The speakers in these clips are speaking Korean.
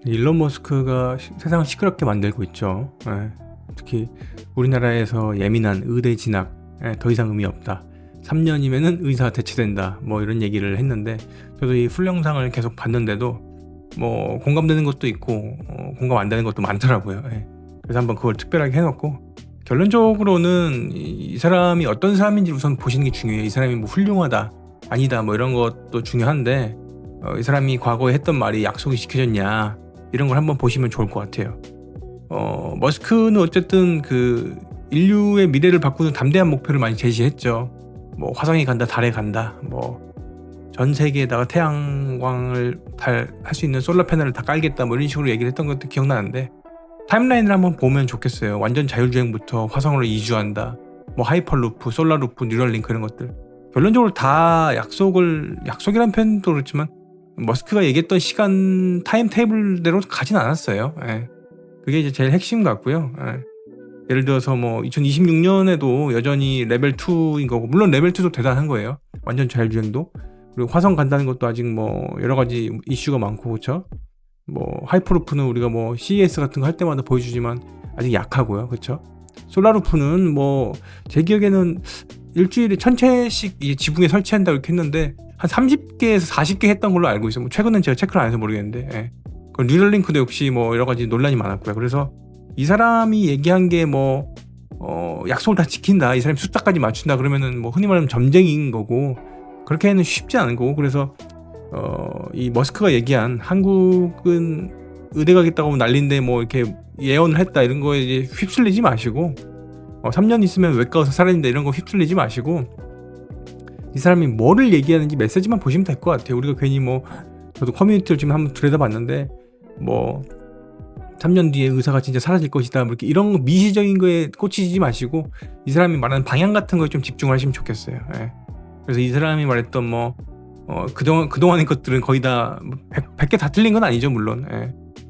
일론 머스크가 세상을 시끄럽게 만들고 있죠. 특히 우리나라에서 예민한 의대 진학, 더 이상 의미 없다. 3년이면은 의사 대체된다. 뭐 이런 얘기를 했는데, 저도 이 풀 영상을 계속 봤는데도 뭐 공감되는 것도 있고 공감 안 되는 것도 많더라고요. 그래서 한번 그걸 특별하게 해놓고, 결론적으로는 이 사람이 어떤 사람인지 우선 보시는 게 중요해요. 이 사람이 뭐 훌륭하다, 아니다, 뭐 이런 것도 중요한데, 이 사람이 과거에 했던 말이 약속이 지켜졌냐, 이런 걸 한번 보시면 좋을 것 같아요. 머스크는 어쨌든 그 인류의 미래를 바꾸는 담대한 목표를 많이 제시했죠. 뭐 화성에 간다, 달에 간다, 뭐 전 세계에다가 태양광을 할 수 있는 솔라 패널을 다 깔겠다, 뭐 이런 식으로 얘기를 했던 것도 기억나는데, 타임라인을 한번 보면 좋겠어요. 완전 자율주행부터 화성으로 이주한다, 뭐 하이퍼루프, 솔라루프, 뉴럴링크 이런 것들. 결론적으로 다 약속이란 표현도 그렇지만 머스크가 얘기했던 시간 타임 테이블대로 가진 않았어요. 그게 이제 제일 핵심 같고요. 예를 들어서 뭐 2026년에도 여전히 레벨 2인 거고, 물론 레벨 2도 대단한 거예요. 완전 자율주행도. 그리고 화성 간다는 것도 아직 뭐 여러 가지 이슈가 많고, 그렇죠? 뭐 하이퍼루프는 우리가 뭐 CES 같은 거 할 때마다 보여주지만 아직 약하고요, 그렇죠? 솔라루프는 뭐 제 기억에는 일주일에 1000채씩 지붕에 설치한다고 이렇게 했는데 한 30개에서 40개 했던 걸로 알고 있어요. 뭐 최근엔 제가 체크를 안 해서 모르겠는데, 그 뉴럴링크도 역시 뭐 여러 가지 논란이 많았고요. 그래서 이 사람이 얘기한 게 뭐 약속을 다 지킨다, 이 사람이 숫자까지 맞춘다 그러면은 뭐 흔히 말하면 점쟁이인 거고, 그렇게는 쉽지 않은 거고. 그래서 이 머스크가 얘기한 한국은 의대 가겠다고 하면 난리인데 뭐 이렇게 예언을 했다, 이런 거에 이제 휩쓸리지 마시고, 3년 있으면 외과 의사 살아있는다, 이런 거 휩쓸리지 마시고, 이 사람이 뭐를 얘기하는지 메시지만 보시면 될 것 같아요. 우리가 괜히 뭐, 저도 커뮤니티를 지금 한번 들여다봤는데 뭐 3년 뒤에 의사가 진짜 사라질 것이다, 뭐 이렇게 이런 미시적인 거에 꽂히지 마시고, 이 사람이 말하는 방향 같은 거에 좀 집중을 하시면 좋겠어요. 그래서 이 사람이 말했던 뭐 그동안의 것들은 거의 다 100개 다 틀린 건 아니죠, 물론.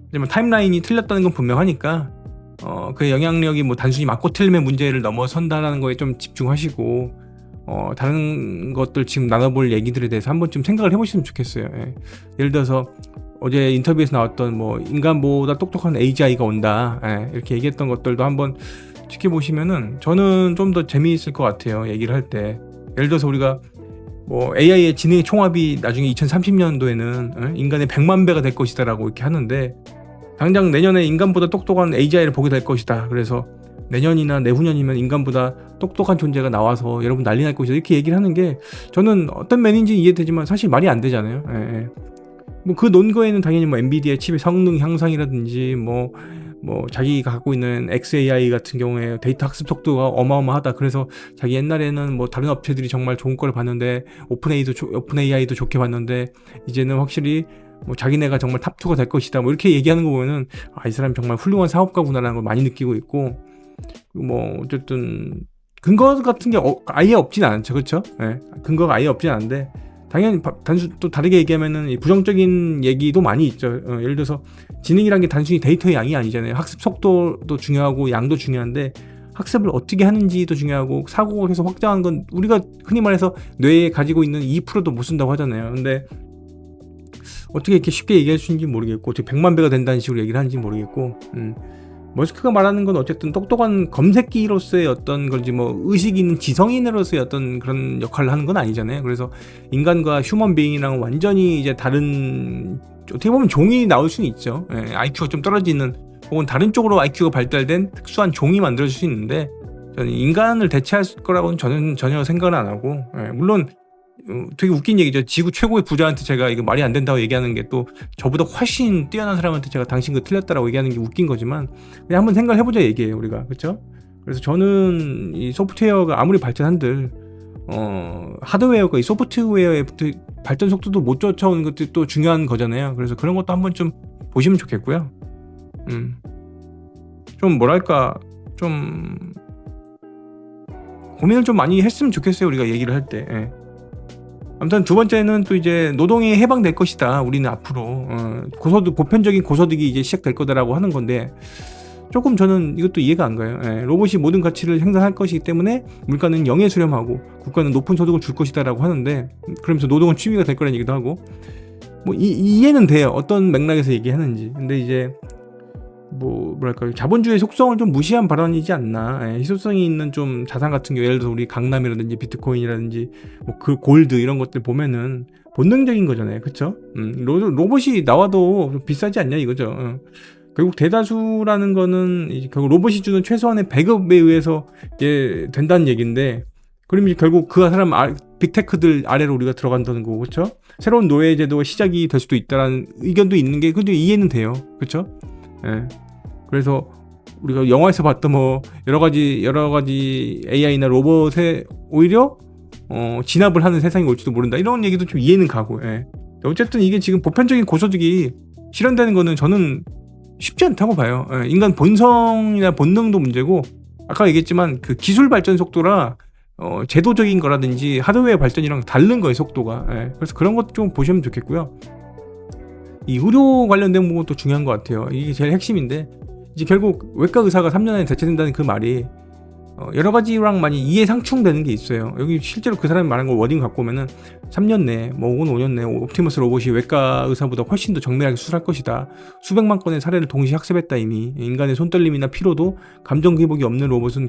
하지만 타임라인이 틀렸다는 건 분명하니까 그 영향력이 뭐 단순히 맞고 틀림의 문제를 넘어선다라는 거에 좀 집중하시고, 다른 것들 지금 나눠볼 얘기들에 대해서 한번 좀 생각을 해보시면 좋겠어요. 예를 들어서 어제 인터뷰에서 나왔던 뭐 인간보다 똑똑한 AGI가 온다, 이렇게 얘기했던 것들도 한번 지켜보시면은 저는 좀 더 재미있을 것 같아요, 얘기를 할 때. 예를 들어서 우리가 뭐 AI의 지능의 총합이 나중에 2030년도에는 인간의 100만 배가 될 것이다 라고 이렇게 하는데, 당장 내년에 인간보다 똑똑한 AGI를 보게 될 것이다, 그래서 내년이나 내후년이면 인간보다 똑똑한 존재가 나와서 여러분 난리 날 것이다, 이렇게 얘기를 하는 게 저는 어떤 면인지 이해되지만 사실 말이 안 되잖아요. 뭐 그 논거에는 당연히 뭐 엔비디아 칩의 성능 향상이라든지 뭐 자기가 갖고 있는 XAI 같은 경우에 데이터 학습 속도가 어마어마하다, 그래서 자기 옛날에는 뭐 다른 업체들이 정말 좋은 걸 봤는데 오픈AI도 좋게 봤는데 이제는 확실히 뭐 자기네가 정말 탑2가 될 것이다, 뭐 이렇게 얘기하는 거 보면은 이 사람이 정말 훌륭한 사업가구나라는 걸 많이 느끼고 있고, 뭐 어쨌든 근거 같은 게 아예 없진 않죠, 그렇죠? 근거가 아예 없진 않은데, 당연히 또 다르게 얘기하면은 부정적인 얘기도 많이 있죠. 예를 들어서 지능이란 게 단순히 데이터의 양이 아니잖아요. 학습 속도도 중요하고 양도 중요한데, 학습을 어떻게 하는지도 중요하고, 사고가 계속 확장하는 건 우리가 흔히 말해서 뇌에 가지고 있는 2%도 못 쓴다고 하잖아요. 근데 어떻게 이렇게 쉽게 얘기할 수 있는지 모르겠고, 어떻게 100만 배가 된다는 식으로 얘기를 하는지 모르겠고, 머스크가 말하는 건 어쨌든 똑똑한 검색기로서의 어떤 걸지 뭐 의식 있는 지성인으로서의 어떤 그런 역할을 하는 건 아니잖아요. 그래서 인간과 휴먼 비잉이랑 완전히 이제 다른, 어떻게 보면 종이 나올 수는 있죠. IQ가 좀 떨어지는, 혹은 다른 쪽으로 IQ가 발달된 특수한 종이 만들어질 수 있는데, 저는 인간을 대체할 거라고는 저는 전혀 생각을 안 하고, 물론 되게 웃긴 얘기죠. 지구 최고의 부자한테 제가 이거 말이 안 된다고 얘기하는 게, 또 저보다 훨씬 뛰어난 사람한테 제가 당신 거 틀렸다라고 얘기하는 게 웃긴 거지만, 그냥 한번 생각을 해보자 얘기예요, 우리가. 그렇죠? 그래서 저는 이 소프트웨어가 아무리 발전한들 하드웨어가 이 소프트웨어의 발전 속도도 못 쫓아오는 것도 또 중요한 거잖아요. 그래서 그런 것도 한번 좀 보시면 좋겠고요. 좀 뭐랄까, 좀 고민을 좀 많이 했으면 좋겠어요, 우리가 얘기를 할 때. 아무튼 두 번째는 또 이제 노동이 해방될 것이다, 우리는 앞으로 보편적인 고소득이 이제 시작될 거다라고 하는 건데, 조금 저는 이것도 이해가 안 가요. 로봇이 모든 가치를 생산할 것이기 때문에 물가는 영에 수렴하고 국가는 높은 소득을 줄 것이다라고 하는데, 그러면서 노동은 취미가 될 거라는 얘기도 하고, 뭐 이해는 돼요. 어떤 맥락에서 얘기하는지. 근데 이제 뭐랄까요, 자본주의 속성을 좀 무시한 발언이지 않나. 예, 희소성이 있는 좀 자산 같은 경우, 예를 들어서 우리 강남이라든지 비트코인이라든지 뭐 그 골드 이런 것들 보면은 본능적인 거잖아요, 그쵸? 로봇이 나와도 좀 비싸지 않냐 이거죠. 결국 대다수라는 거는 이제 결국 로봇이 주는 최소한의 배급에 의해서 이제 된다는 얘기인데, 그럼 이제 결국 그 사람 빅테크들 아래로 우리가 들어간다는 거고, 그쵸? 새로운 노예제도가 시작이 될 수도 있다라는 의견도 있는 게, 근데 이해는 돼요, 그쵸? 예. 그래서 우리가 영화에서 봤던 뭐 여러 가지 AI나 로봇에 오히려 진압을 하는 세상이 올지도 모른다, 이런 얘기도 좀 이해는 가고. 예. 어쨌든 이게 지금 보편적인 고소득이 실현되는 거는 저는 쉽지 않다고 봐요. 예. 인간 본성이나 본능도 문제고, 아까 얘기했지만 그 기술 발전 속도라 제도적인 거라든지 하드웨어 발전이랑 다른 거예요, 속도가. 예. 그래서 그런 것도 좀 보시면 좋겠고요. 이 의료 관련된 부분도 중요한 것 같아요. 이게 제일 핵심인데, 이제 결국 외과 의사가 3년 안에 대체된다는 그 말이 여러 가지랑 많이 이해상충되는 게 있어요. 여기 실제로 그 사람이 말한 거 워딩 갖고 오면은 3년 내에 뭐 혹은 5년 내에 옵티머스 로봇이 외과 의사보다 훨씬 더 정밀하게 수술할 것이다. 수백만 건의 사례를 동시에 학습했다. 이미 인간의 손떨림이나 피로도 감정 기복이 없는 로봇은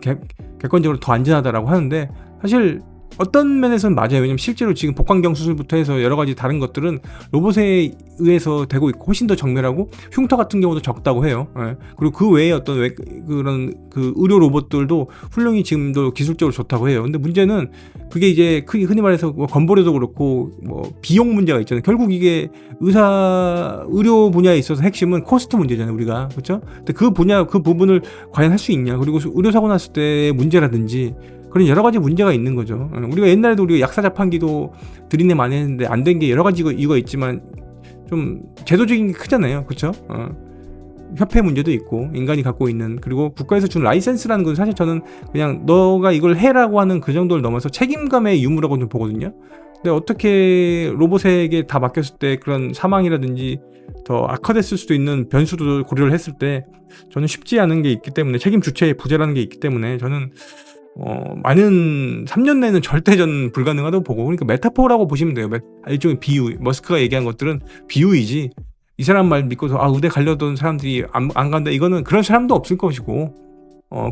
객관적으로 더 안전하다라고 하는데, 사실 어떤 면에서는 맞아요. 왜냐면 실제로 지금 복강경 수술부터 해서 여러 가지 다른 것들은 로봇에 의해서 되고 있고 훨씬 더 정밀하고 흉터 같은 경우도 적다고 해요. 예. 그리고 그 외에 어떤 그런 그 의료 로봇들도 훌륭히 지금도 기술적으로 좋다고 해요. 근데 문제는 그게 이제 흔히 말해서 뭐 건보료도 그렇고 뭐 비용 문제가 있잖아요. 결국 이게 의료 분야에 있어서 핵심은 코스트 문제잖아요, 우리가. 그렇죠? 근데 그 부분을 과연 할 수 있냐? 그리고 의료 사고 났을 때의 문제라든지 그런 여러 가지 문제가 있는 거죠. 우리가 옛날에도 우리가 약사 자판기도 들이내 많이 했는데 안 된 게 여러 가지 이유가 있지만 좀 제도적인 게 크잖아요, 그렇죠? 협회 문제도 있고 인간이 갖고 있는, 그리고 국가에서 준 라이센스라는 건 사실 저는 그냥 너가 이걸 해라고 하는 그 정도를 넘어서 책임감의 유무라고 좀 보거든요. 근데 어떻게 로봇에게 다 맡겼을 때 그런 사망이라든지 더 악화됐을 수도 있는 변수도 고려를 했을 때 저는 쉽지 않은 게 있기 때문에, 책임 주체의 부재라는 게 있기 때문에 저는 많은 3년 내는 절대 전 불가능하다고 보고, 그러니까 메타포라고 보시면 돼요. 일종의 비유. 머스크가 얘기한 것들은 비유이지, 이 사람 말 믿고서 의대 가려던 사람들이 안 간다, 이거는 그런 사람도 없을 것이고,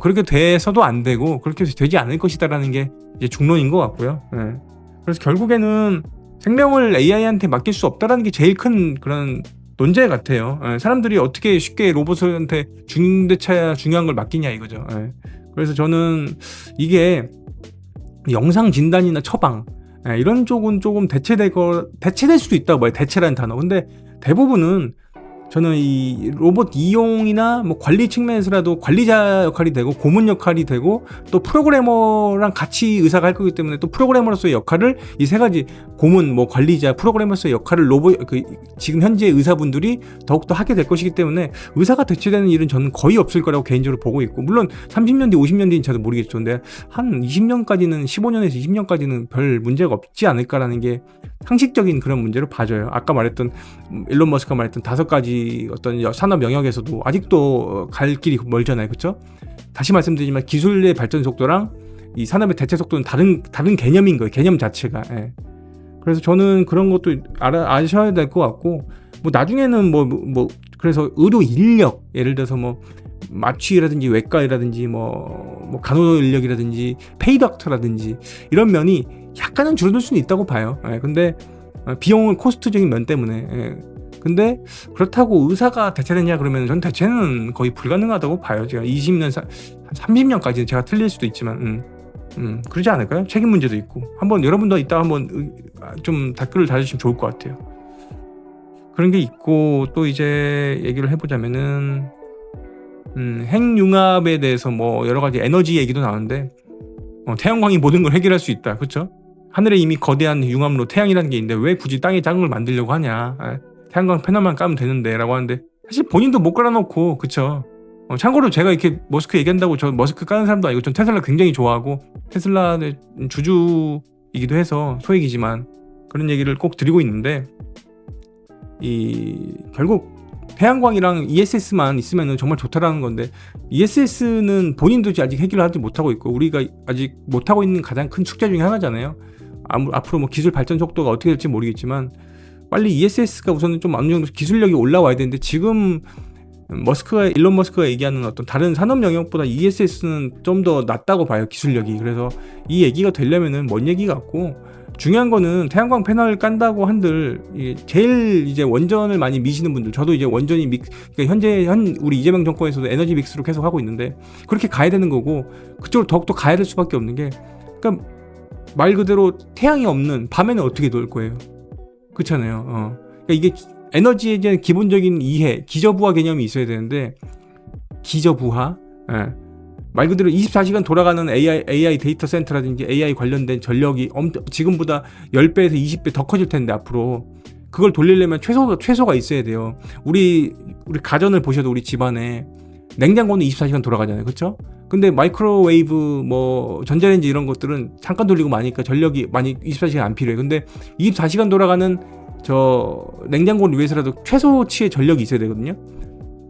그렇게 돼서도 안 되고 그렇게 되지 않을 것이다라는 게 이제 중론인 것 같고요. 예. 그래서 결국에는 생명을 AI한테 맡길 수 없다라는 게 제일 큰 그런 논제 같아요. 예. 사람들이 어떻게 쉽게 로봇한테 중요한 걸 맡기냐 이거죠. 예. 그래서 저는 이게 영상 진단이나 처방, 이런 쪽은 조금 대체될 수도 있다고 봐요. 대체라는 단어. 근데 대부분은 저는 이 로봇 이용이나 뭐 관리 측면에서라도 관리자 역할이 되고 고문 역할이 되고 또 프로그래머랑 같이 의사가 할 거기 때문에 또 프로그래머로서의 역할을 이 세 가지, 고문, 뭐 관리자, 프로그래머로서의 역할을 지금 현재 의사분들이 더욱더 하게 될 것이기 때문에 의사가 대체되는 일은 저는 거의 없을 거라고 개인적으로 보고 있고, 물론 30년 뒤 50년 뒤는 저도 모르겠죠. 근데 한 20년까지는 15년에서 20년까지는 별 문제가 없지 않을까라는 게 상식적인 그런 문제로 봐져요. 아까 말했던 일론 머스크가 말했던 5가지 어떤 산업 영역에서도 아직도 갈 길이 멀잖아요, 그렇죠? 다시 말씀드리지만 기술의 발전 속도랑 이 산업의 대체 속도는 다른 개념인 거예요, 개념 자체가. 예. 그래서 저는 그런 것도 아셔야 될 것 같고, 뭐 나중에는 그래서 의료 인력, 예를 들어서 뭐 마취라든지 외과라든지 뭐 간호 인력이라든지 페이닥터라든지 이런 면이 약간은 줄어들 수는 있다고 봐요. 예. 근데 비용은 코스트적인 면 때문에. 예. 근데 그렇다고 의사가 대체되냐 그러면 전 대체는 거의 불가능하다고 봐요. 제가 20년, 30년까지는 제가 틀릴 수도 있지만 그러지 않을까요? 책임 문제도 있고. 한번 여러분도 이따 한번 좀 댓글을 달아주시면 좋을 것 같아요. 그런 게 있고, 또 이제 얘기를 해보자면은 핵융합에 대해서 뭐 여러 가지 에너지 얘기도 나오는데, 태양광이 모든 걸 해결할 수 있다, 그렇죠? 하늘에 이미 거대한 융합로 태양이라는 게 있는데 왜 굳이 땅에 작은 걸 만들려고 하냐? 태양광 패널만 까면 되는데 라고 하는데, 사실 본인도 못 깔아놓고, 그쵸? 참고로 제가 이렇게 머스크 얘기한다고 저 머스크 까는 사람도 아니고, 전 테슬라 굉장히 좋아하고 테슬라의 주주이기도 해서 소액이지만 그런 얘기를 꼭 드리고 있는데, 결국 태양광이랑 ESS만 있으면 정말 좋다라는 건데, ESS는 본인도 아직 해결을 하지 못하고 있고 우리가 아직 못하고 있는 가장 큰 숙제 중에 하나잖아요. 앞으로 뭐 기술 발전 속도가 어떻게 될지 모르겠지만 빨리 ESS가 우선은 좀 어느 정도 기술력이 올라와야 되는데 지금 일론 머스크가 얘기하는 어떤 다른 산업 영역보다 ESS는 좀 더 낫다고 봐요, 기술력이. 그래서 이 얘기가 되려면은 먼 얘기 같고, 중요한 거는 태양광 패널 깐다고 한들 제일 이제 원전을 많이 미시는 분들, 저도 이제 원전이 그러니까 우리 이재명 정권에서도 에너지 믹스로 계속 하고 있는데 그렇게 가야 되는 거고, 그쪽으로 더욱더 가야 될 수밖에 없는 게, 그러니까 말 그대로 태양이 없는 밤에는 어떻게 놀 거예요? 그렇잖아요. 그러니까 이게 에너지에 대한 기본적인 이해, 기저부하 개념이 있어야 되는데, 기저부하, 말 그대로 24시간 돌아가는 AI 데이터 센터라든지 AI 관련된 전력이 지금보다 10배에서 20배 더 커질 텐데, 앞으로 그걸 돌리려면 최소가 있어야 돼요. 우리 가전을 보셔도 우리 집안에 냉장고는 24시간 돌아가잖아요, 그렇죠? 근데 마이크로웨이브, 뭐 전자레인지 이런 것들은 잠깐 돌리고 마니까 전력이 많이 24시간 안 필요해. 근데 24시간 돌아가는 저 냉장고를 위해서라도 최소치의 전력이 있어야 되거든요.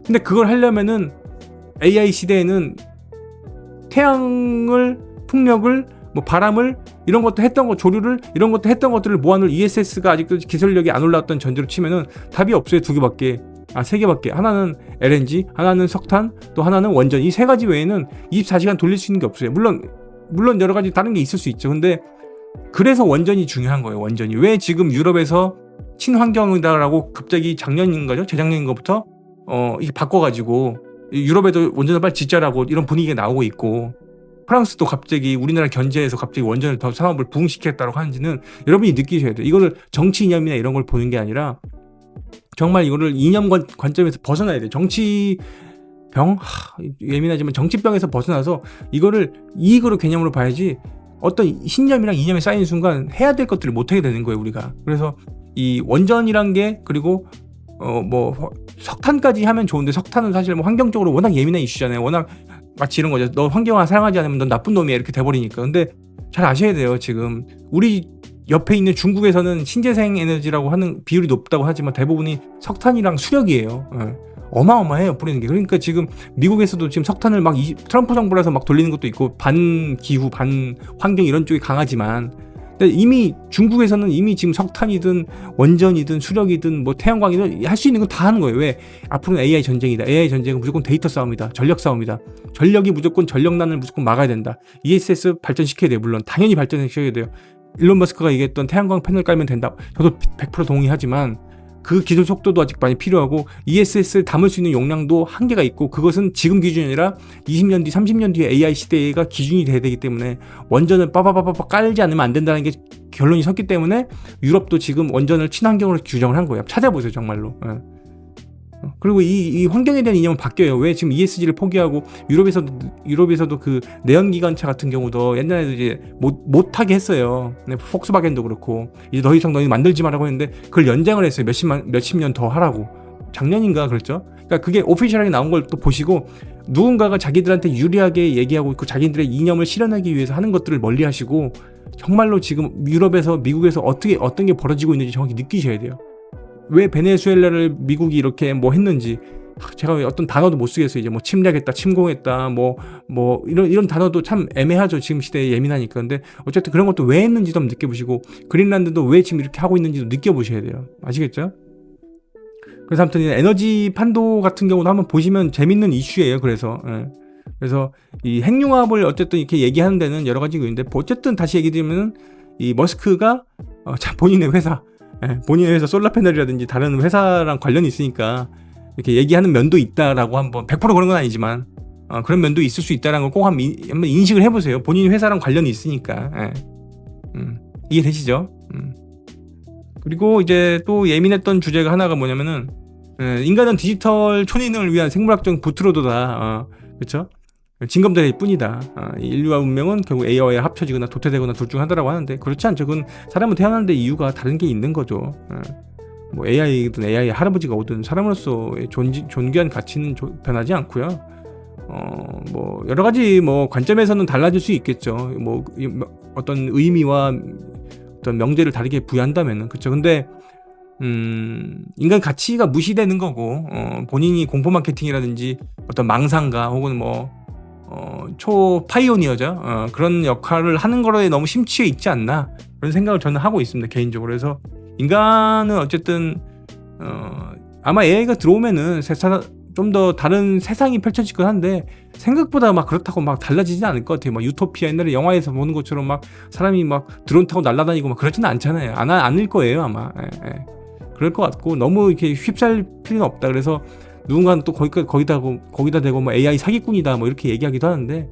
근데 그걸 하려면은 AI 시대에는 태양을, 풍력을, 뭐 바람을, 이런 것도 했던 거, 조류를, 이런 것도 했던 것들을 모아놓을 ESS가 아직도 기술력이 안 올라왔던 전제로 치면은 답이 없어요. 세 개밖에. 하나는 LNG, 하나는 석탄, 또 하나는 원전. 이 세 가지 외에는 24시간 돌릴 수 있는 게 없어요. 물론 여러 가지 다른 게 있을 수 있죠. 근데 그래서 원전이 중요한 거예요. 원전이. 왜 지금 유럽에서 친환경이다라고 갑자기 작년인가죠? 재작년인가부터 이게 바꿔가지고 유럽에도 원전을 빨리 짓자라고 이런 분위기가 나오고 있고, 프랑스도 갑자기 우리나라 견제해서 갑자기 원전을 더 산업을 부흥시켰다고 하는지는 여러분이 느끼셔야 돼요. 이거를 정치 이념이나 이런 걸 보는 게 아니라 정말 이거를 이념 관점에서 벗어나야 돼요. 예민하지만 정치병에서 벗어나서 이거를 이익으로 개념으로 봐야지, 어떤 신념이랑 이념에 쌓이는 순간 해야 될 것들을 못하게 되는 거예요, 우리가. 그래서 이 원전이란 게, 그리고 뭐 석탄까지 하면 좋은데, 석탄은 사실 뭐 환경적으로 워낙 예민한 이슈잖아요. 워낙 마치 이런 거죠. 너 환경을 사랑하지 않으면 넌 나쁜 놈이야, 이렇게 돼버리니까. 근데 잘 아셔야 돼요. 지금 우리 옆에 있는 중국에서는 신재생 에너지라고 하는 비율이 높다고 하지만 대부분이 석탄이랑 수력이에요. 어마어마해요, 뿌리는 게. 그러니까 지금 미국에서도 지금 석탄을 막 트럼프 정부라서 막 돌리는 것도 있고, 반기후, 반환경 이런 쪽이 강하지만, 이미 중국에서는 이미 지금 석탄이든 원전이든 수력이든 뭐 태양광이든 할 수 있는 건 다 하는 거예요. 왜? 앞으로는 AI 전쟁이다. AI 전쟁은 무조건 데이터 싸움이다. 전력 싸움이다. 전력이 무조건, 전력난을 무조건 막아야 된다. ESS 발전시켜야 돼요. 물론 당연히 발전시켜야 돼요. 일론 머스크가 얘기했던 태양광 패널 깔면 된다, 저도 100% 동의하지만 그 기술 속도도 아직 많이 필요하고, ESS를 담을 수 있는 용량도 한계가 있고, 그것은 지금 기준이 아니라 20년 뒤, 30년 뒤에 AI 시대가 기준이 돼야 되기 때문에 원전을 빠바바바 깔지 않으면 안 된다는 게 결론이 섰기 때문에 유럽도 지금 원전을 친환경으로 규정을 한 거예요. 찾아보세요, 정말로. 그리고 이 환경에 대한 이념은 바뀌어요. 왜 지금 ESG를 포기하고 유럽에서도 그 내연기관차 같은 경우도 옛날에도 이제 못하게 했어요. 폭스바겐도 그렇고, 이제 더 이상 너희 만들지 말라고 했는데 그걸 연장을 했어요. 몇십 년 더 하라고. 작년인가 그랬죠. 그러니까 그게 오피셜하게 나온 걸 또 보시고, 누군가가 자기들한테 유리하게 얘기하고 있고 자기들의 이념을 실현하기 위해서 하는 것들을 멀리하시고, 정말로 지금 유럽에서, 미국에서 어떤 게 벌어지고 있는지 정확히 느끼셔야 돼요. 왜 베네수엘라를 미국이 이렇게 뭐 했는지, 제가 어떤 단어도 못 쓰겠어요. 이제 뭐 침략했다, 침공했다, 뭐 이런 단어도 참 애매하죠. 지금 시대에 예민하니까. 근데 어쨌든 그런 것도 왜 했는지도 한번 느껴보시고, 그린란드도 왜 지금 이렇게 하고 있는지도 느껴보셔야 돼요. 아시겠죠? 그래서 아무튼 에너지 판도 같은 경우도 한번 보시면 재밌는 이슈예요. 그래서 이 핵융합을 어쨌든 이렇게 얘기하는 데는 여러 가지가 있는데, 어쨌든 다시 얘기 드리면 이 머스크가 본인의 회사 솔라패널이라든지 다른 회사랑 관련이 있으니까 이렇게 얘기하는 면도 있다라고, 한번 100% 그런 건 아니지만 그런 면도 있을 수 있다라는 걸 꼭 한번 인식을 해보세요. 본인 회사랑 관련이 있으니까. 이해되시죠? 그리고 이제 또 예민했던 주제가 하나가 뭐냐면은, 인간은 디지털 촌인을 위한 생물학적 부트로드다. 그렇죠? 징검다리일 뿐이다. 인류와 문명은 결국 AI와 합쳐지거나 도태되거나 둘 중 하나라고 하는데, 그렇지 않죠. 그건 사람은 태어났는데 이유가 다른 게 있는 거죠. 뭐 AI든 AI 할아버지가 오든 사람으로서의 존귀한 가치는 변하지 않고요. 뭐 여러 가지 뭐 관점에서는 달라질 수 있겠죠. 뭐 어떤 의미와 어떤 명제를 다르게 부여한다면은, 그렇죠. 근데 인간 가치가 무시되는 거고, 본인이 공포 마케팅이라든지 어떤 망상가 혹은 초 파이오니어죠. 그런 역할을 하는 거에 너무 심취해 있지 않나, 그런 생각을 저는 하고 있습니다, 개인적으로. 그래서 인간은 어쨌든 아마 AI가 들어오면은 좀 더 다른 세상이 펼쳐질 것 한데 생각보다 막 그렇다고 막 달라지진 않을 것 같아요. 막 유토피아 옛날에 영화에서 보는 것처럼 막 사람이 막 드론 타고 날아다니고 막 그러지는 않잖아요. 않을 거예요 아마. 예. 그럴 것 같고 너무 이렇게 휩쓸 필요는 없다. 그래서 누군가는 또 거기다 대고 뭐 AI 사기꾼이다 뭐 이렇게 얘기하기도 하는데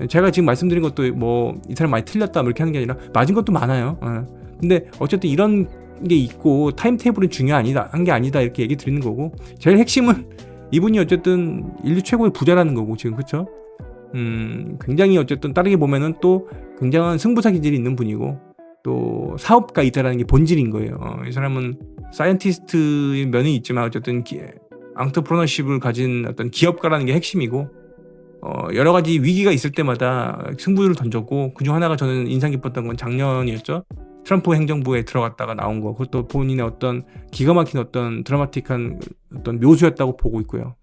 제가 지금 말씀드린 것도 뭐 이 사람 많이 틀렸다 뭐 이렇게 하는 게 아니라 맞은 것도 많아요. 근데 어쨌든 이런 게 있고 타임테이블은 중요한 게 아니다 이렇게 얘기 드리는 거고 제일 핵심은 이분이 어쨌든 인류 최고의 부자라는 거고 지금 그쵸? 굉장히 어쨌든 다르게 보면은 또 굉장한 승부사 기질이 있는 분이고 또 사업가이다라는 게 본질인 거예요. 이 사람은 사이언티스트의 면이 있지만 어쨌든 앙트프로너십을 가진 어떤 기업가라는 게 핵심이고 여러 가지 위기가 있을 때마다 승부를 던졌고 그중 하나가 저는 인상 깊었던 건 작년이었죠. 트럼프 행정부에 들어갔다가 나온 거 그것도 본인의 어떤 기가 막힌 어떤 드라마틱한 어떤 묘수였다고 보고 있고요.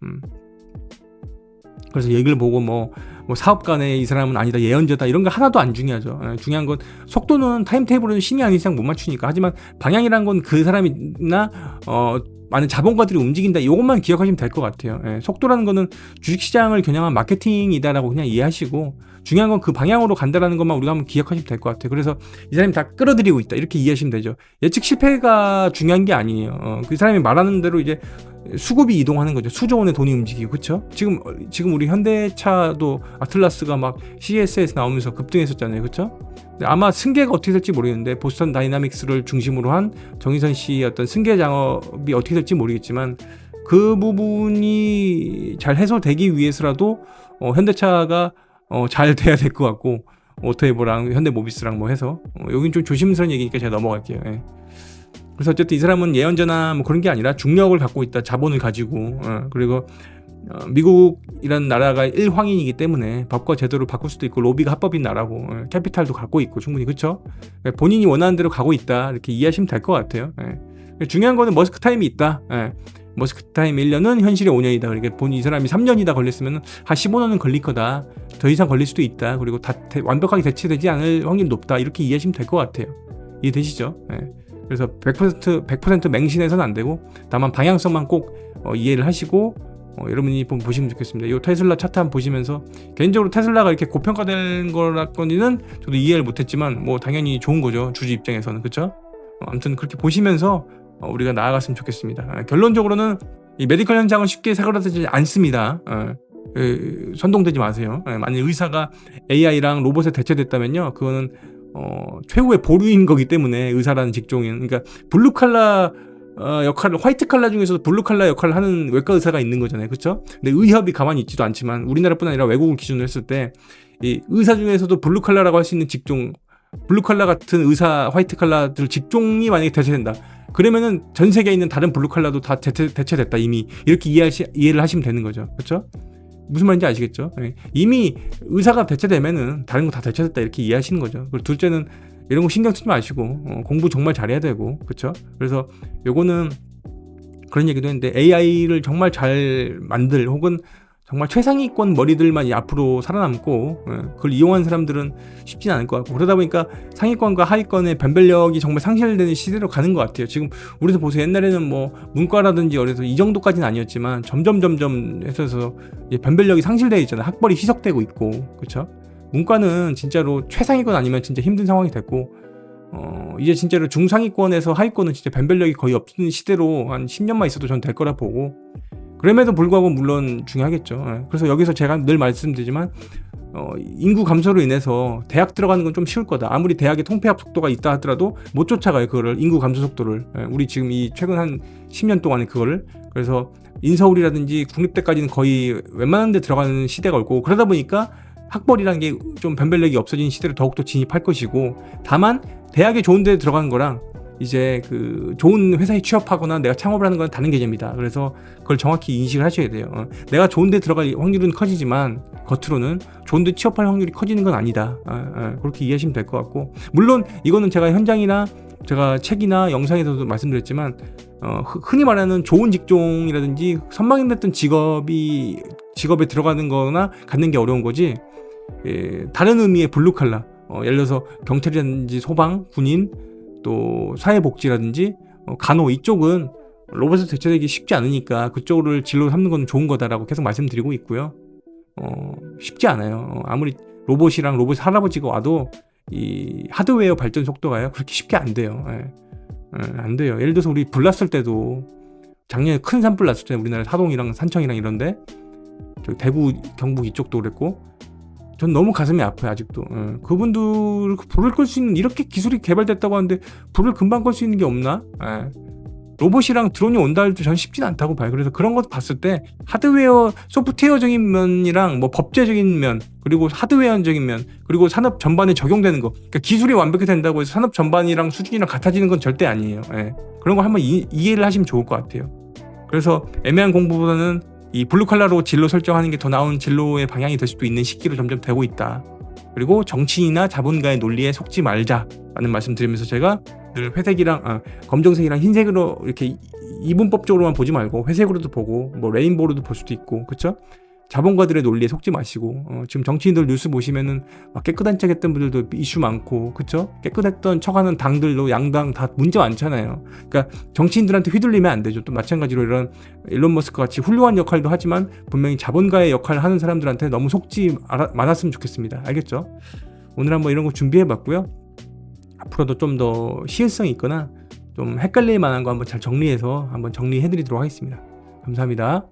그래서 얘기를 보고 뭐 사업가네 이 사람은 아니다 예언자다 이런 거 하나도 안 중요하죠. 중요한 건 속도는 타임테이블은 신이 아닌 이상 못 맞추니까 하지만 방향이란 건 그 사람이나 많은 자본가들이 움직인다 이것만 기억하시면 될 것 같아요. 속도라는 거는 주식시장을 겨냥한 마케팅이다라고 그냥 이해하시고 중요한 건 그 방향으로 간다라는 것만 우리가 한번 기억하시면 될 것 같아요. 그래서 이 사람이 다 끌어들이고 있다 이렇게 이해하시면 되죠. 예측 실패가 중요한 게 아니에요. 그 사람이 말하는 대로 이제 수급이 이동하는 거죠. 수조 원의 돈이 움직이고 그렇죠? 지금 우리 현대차도 아틀라스가 막 CES에서 나오면서 급등했었잖아요. 그렇죠? 아마 승계가 어떻게 될지 모르겠는데 보스턴 다이나믹스를 중심으로 한 정의선 씨의 어떤 승계 작업이 어떻게 될지 모르겠지만 그 부분이 잘 해소되기 위해서라도 현대차가 잘 돼야 될 것 같고 오토에버랑 현대모비스랑 뭐 해서 여긴 좀 조심스러운 얘기니까 제가 넘어갈게요. 예. 그래서 어쨌든 이 사람은 예언자나 뭐 그런 게 아니라 중력을 갖고 있다, 자본을 가지고 그리고 미국이라는 나라가 일황인이기 때문에 법과 제도를 바꿀 수도 있고 로비가 합법인 나라고 캐피탈도 갖고 있고 충분히 그렇죠. 본인이 원하는 대로 가고 있다 이렇게 이해하시면 될 것 같아요. 중요한 거는 머스크 타임이 있다. 머스크 타임 1년은 현실의 5년이다. 그러니까 이 사람이 3년이다 걸렸으면 한 15년은 걸릴 거다. 더 이상 걸릴 수도 있다. 그리고 완벽하게 대체되지 않을 확률이 높다. 이렇게 이해하시면 될 것 같아요. 이해되시죠? 그래서 100% 맹신해서는 안 되고 다만 방향성만 꼭 이해를 하시고 여러분이 보시면 좋겠습니다. 이 테슬라 차트 한번 보시면서 개인적으로 테슬라가 이렇게 고평가된 거라고는 저도 이해를 못했지만 뭐 당연히 좋은 거죠. 주주 입장에서는 그렇죠? 아무튼 그렇게 보시면서 우리가 나아갔으면 좋겠습니다. 결론적으로는 이 메디컬 현장은 쉽게 사그라들지 않습니다. 선동되지 마세요. 만약 의사가 AI랑 로봇에 대체됐다면요, 그거는 최후의 보루인 거기 때문에 의사라는 직종은 그러니까 블루칼라 역할을 화이트 칼라 중에서도 블루 칼라 역할을 하는 외과 의사가 있는 거잖아요, 그렇죠? 근데 의협이 가만히 있지도 않지만 우리나라뿐 아니라 외국을 기준으로 했을 때 이 의사 중에서도 블루 칼라라고 할 수 있는 직종, 블루 칼라 같은 의사 화이트 칼라들 직종이 만약에 대체된다. 그러면은 전 세계에 있는 다른 블루 칼라도 다 대체됐다 이미 이렇게 이해를 하시면 되는 거죠, 그렇죠? 무슨 말인지 아시겠죠? 이미 의사가 대체되면은 다른 거 다 대체됐다 이렇게 이해하시는 거죠. 그리고 둘째는 이런 거 신경 쓰지 마시고 공부 정말 잘해야 되고 그렇죠? 그래서 요거는 그런 얘기도 했는데 AI를 정말 잘 만들 혹은 정말 최상위권 머리들만 앞으로 살아남고 그걸 이용한 사람들은 쉽진 않을 것 같고 그러다 보니까 상위권과 하위권의 변별력이 정말 상실되는 시대로 가는 것 같아요. 지금 우리도 보세요. 옛날에는 뭐 문과라든지 어려서 이 정도까지는 아니었지만 점점 해서 이제 변별력이 상실되어 있잖아요. 학벌이 희석되고 있고 그렇죠? 문과는 진짜로 최상위권 아니면 진짜 힘든 상황이 됐고 이제 진짜로 중상위권에서 하위권은 진짜 변별력이 거의 없는 시대로 한 10년만 있어도 전 될 거라 보고 그럼에도 불구하고 물론 중요하겠죠. 그래서 여기서 제가 늘 말씀드리지만 인구 감소로 인해서 대학 들어가는 건 좀 쉬울 거다. 아무리 대학의 통폐합 속도가 있다 하더라도 못 쫓아가요. 그거를 인구 감소 속도를. 우리 지금 이 최근 한 10년 동안에 그거를. 그래서 인서울이라든지 국립대까지는 거의 웬만한 데 들어가는 시대가 올고 그러다 보니까 학벌이라는 게 좀 변별력이 없어진 시대로 더욱더 진입할 것이고 다만 대학에 좋은 데 들어가는 거랑 이제 그 좋은 회사에 취업하거나 내가 창업을 하는 건 다른 개념이다. 그래서 그걸 정확히 인식을 하셔야 돼요. 내가 좋은 데 들어갈 확률은 커지지만 겉으로는 좋은 데 취업할 확률이 커지는 건 아니다. 그렇게 이해하시면 될 것 같고 물론 이거는 제가 현장이나 제가 책이나 영상에서도 말씀드렸지만 흔히 말하는 좋은 직종이라든지 선망했던 직업에 들어가는 거나 갖는 게 어려운 거지 다른 의미의 블루칼라 예를 들어서 경찰이라든지 소방, 군인 또 사회복지라든지 간호 이쪽은 로봇에 대체되기 쉽지 않으니까 그쪽을 진로로 삼는 건 좋은 거다라고 계속 말씀드리고 있고요. 쉽지 않아요. 아무리 로봇이랑 로봇 할아버지가 와도 이 하드웨어 발전 속도가요 그렇게 쉽게 안 돼요. 안 돼요. 예를 들어서 우리 불 났을 때도 작년에 큰 산불 났을 때 우리나라 사동이랑 산청이랑 이런데 저기 대구 경북 이쪽도 그랬고 전 너무 가슴이 아파요 아직도. 그분들 불을 끌 수 있는 이렇게 기술이 개발됐다고 하는데 불을 금방 끌 수 있는 게 없나? 로봇이랑 드론이 온다 해도 전 쉽진 않다고 봐요. 그래서 그런 것 봤을 때 하드웨어, 소프트웨어적인 면이랑 뭐 법제적인 면, 그리고 하드웨어적인 면, 그리고 산업 전반에 적용되는 거. 그러니까 기술이 완벽히 된다고 해서 산업 전반이랑 수준이랑 같아지는 건 절대 아니에요. 그런 거 한번 이해를 하시면 좋을 것 같아요. 그래서 애매한 공부보다는 이 블루칼라로 진로 설정하는 게 더 나은 진로의 방향이 될 수도 있는 시기로 점점 되고 있다. 그리고 정치인이나 자본가의 논리에 속지 말자라는 말씀 드리면서 제가 늘 회색이랑 검정색이랑 흰색으로 이렇게 이분법적으로만 보지 말고 회색으로도 보고 뭐 레인보우로도 볼 수도 있고 그쵸? 자본가들의 논리에 속지 마시고 지금 정치인들 뉴스 보시면은 막 깨끗한 척 했던 분들도 이슈 많고 그쵸? 깨끗했던 척하는 당들도 양당 다 문제 많잖아요. 그러니까 정치인들한테 휘둘리면 안 되죠. 또 마찬가지로 이런 일론 머스크 같이 훌륭한 역할도 하지만 분명히 자본가의 역할을 하는 사람들한테 너무 속지 많았으면 좋겠습니다. 알겠죠? 오늘 한번 이런 거 준비해봤고요. 앞으로도 좀 더 시의성이 있거나 좀 헷갈릴 만한 거 한번 잘 정리해서 한번 정리해드리도록 하겠습니다. 감사합니다.